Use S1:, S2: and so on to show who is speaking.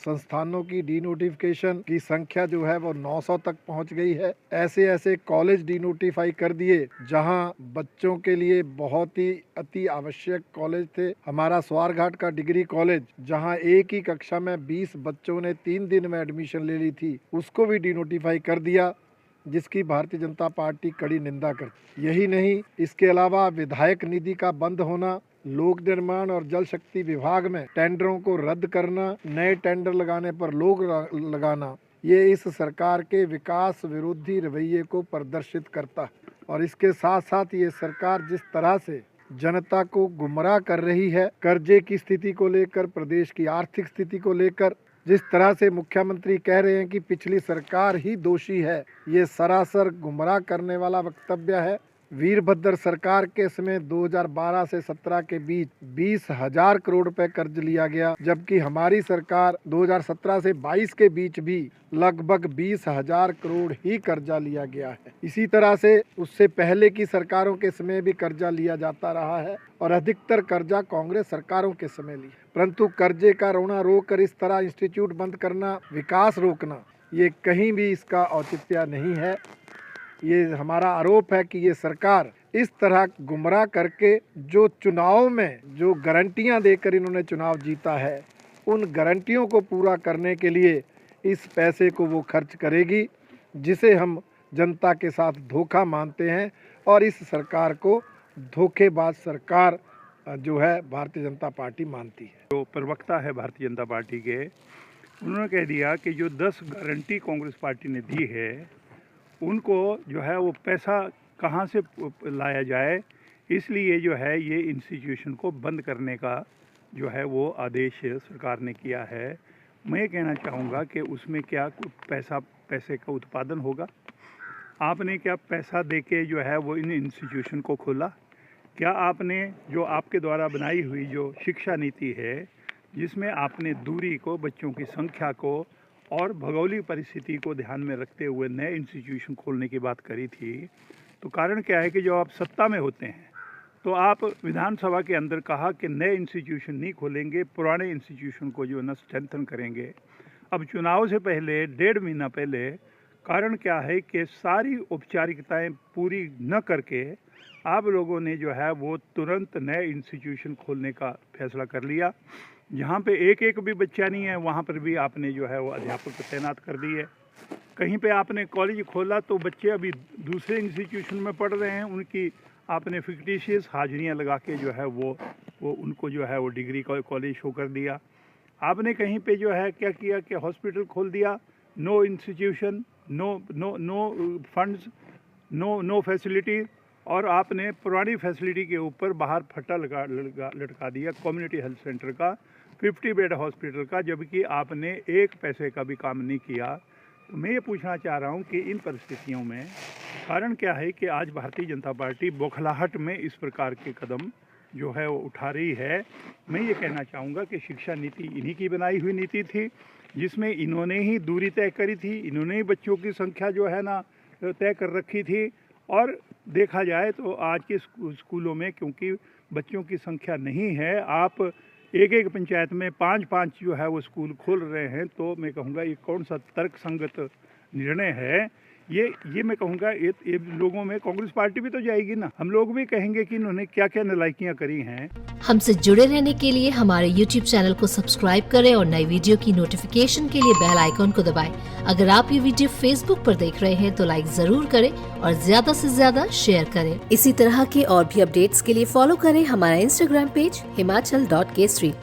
S1: संस्थानों की डीनोटिफिकेशन की संख्या जो है वो 900 तक पहुंच गई है। ऐसे ऐसे कॉलेज डीनोटिफाई कर दिए जहां बच्चों के लिए बहुत ही अति आवश्यक कॉलेज थे। हमारा स्वारघाट का डिग्री कॉलेज जहां एक ही कक्षा में 20 बच्चों ने 3 दिन में एडमिशन ले ली थी, उसको भी डीनोटिफाई कर दिया, जिसकी भारतीय जनता पार्टी कड़ी निंदा करती। यही नहीं, इसके अलावा विधायक निधि का बंद होना, लोक निर्माण और जल शक्ति विभाग में टेंडरों को रद्द करना, नए टेंडर लगाने पर लोग लगाना, ये इस सरकार के विकास विरोधी रवैये को प्रदर्शित करता है। और इसके साथ साथ ये सरकार जिस तरह से जनता को गुमराह कर रही है, कर्जे की स्थिति को लेकर, प्रदेश की आर्थिक स्थिति को लेकर, जिस तरह से मुख्यमंत्री कह रहे हैं कि पिछली सरकार ही दोषी है, ये सरासर गुमराह करने वाला वक्तव्य है। वीरभद्र सरकार के समय 2012 से 17 के बीच 20,000 करोड़ रुपए कर्ज लिया गया, जबकि हमारी सरकार 2017 से 22 के बीच भी लगभग 20,000 करोड़ ही कर्जा लिया गया है। इसी तरह से उससे पहले की सरकारों के समय भी कर्जा लिया जाता रहा है और अधिकतर कर्जा कांग्रेस सरकारों के समय लिया। परंतु कर्जे का रोना रोक कर इस तरह इंस्टीट्यूट बंद करना, विकास रोकना, ये कहीं भी इसका औचित्य नहीं है। ये हमारा आरोप है कि ये सरकार इस तरह गुमराह करके जो चुनाव में जो गारंटियां देकर इन्होंने चुनाव जीता है, उन गारंटियों को पूरा करने के लिए इस पैसे को वो खर्च करेगी, जिसे हम जनता के साथ धोखा मानते हैं। और इस सरकार को धोखेबाज सरकार जो है भारतीय जनता पार्टी मानती है।
S2: जो प्रवक्ता है भारतीय जनता पार्टी के, उन्होंने कह दिया कि जो 10 गारंटी कांग्रेस पार्टी ने दी है, उनको जो है वो पैसा कहाँ से लाया जाए, इसलिए जो है ये इंस्टीट्यूशन को बंद करने का जो है वो आदेश सरकार ने किया है। मैं कहना चाहूँगा कि उसमें क्या पैसे का उत्पादन होगा? आपने क्या पैसा देके जो है वो इन इंस्टीट्यूशन को खोला? क्या आपने जो आपके द्वारा बनाई हुई जो शिक्षा नीति है, जिसमें आपने दूरी को, बच्चों की संख्या को और भौगोलिक परिस्थिति को ध्यान में रखते हुए नए इंस्टीट्यूशन खोलने की बात करी थी, तो कारण क्या है कि जब आप सत्ता में होते हैं तो आप विधानसभा के अंदर कहा कि नए इंस्टीट्यूशन नहीं खोलेंगे, पुराने इंस्टीट्यूशन को जो है ना स्ट्रेंथन करेंगे। अब चुनाव से पहले 1.5 महीना पहले कारण क्या है कि सारी औपचारिकताएं पूरी न करके आप लोगों ने जो है वो तुरंत नए इंस्टीट्यूशन खोलने का फैसला कर लिया। जहाँ पे एक भी बच्चा नहीं है, वहाँ पर भी आपने जो है वो अध्यापक तैनात कर दिए। कहीं पे आपने कॉलेज खोला तो बच्चे अभी दूसरे इंस्टीट्यूशन में पढ़ रहे हैं, उनकी आपने फिक्टिशियस हाजिरियाँ लगा के जो है वो उनको जो है वो डिग्री कॉलेज शो कर दिया। आपने कहीं पे जो है क्या किया कि हॉस्पिटल खोल दिया, no institution, no funds, no facility, और आपने पुरानी फैसिलिटी के ऊपर बाहर फट्टा लटका दिया कम्युनिटी हेल्थ सेंटर का, 50 बेड हॉस्पिटल का, जबकि आपने एक पैसे का भी काम नहीं किया। तो मैं ये पूछना चाह रहा हूँ कि इन परिस्थितियों में कारण क्या है कि आज भारतीय जनता पार्टी बौखलाहट में इस प्रकार के कदम जो है वो उठा रही है। मैं ये कहना चाहूँगा कि शिक्षा नीति इन्हीं की बनाई हुई नीति थी, जिसमें इन्होंने ही दूरी तय करी थी, इन्होंने ही बच्चों की संख्या जो है ना तय कर रखी थी। और देखा जाए तो आज के स्कूलों में क्योंकि बच्चों की संख्या नहीं है, आप एक पंचायत में 5-5 जो है वो स्कूल खोल रहे हैं, तो मैं कहूँगा ये कौन सा तर्क संगत निर्णय है? ये मैं कहूँगा ये लोगों में कांग्रेस पार्टी भी तो जाएगी ना, हम लोग भी कहेंगे कि इन्होंने क्या क्या नालायकियाँ करी हैं।
S3: हमसे जुड़े रहने के लिए हमारे YouTube चैनल को सब्सक्राइब करें और नई वीडियो की नोटिफिकेशन के लिए बेल आइकॉन को दबाएं। अगर आप ये वीडियो Facebook पर देख रहे हैं तो लाइक जरूर करें और ज्यादा से ज्यादा शेयर करें। इसी तरह के और भी अपडेट्स के लिए फॉलो करें हमारा Instagram पेज himachal.kesri।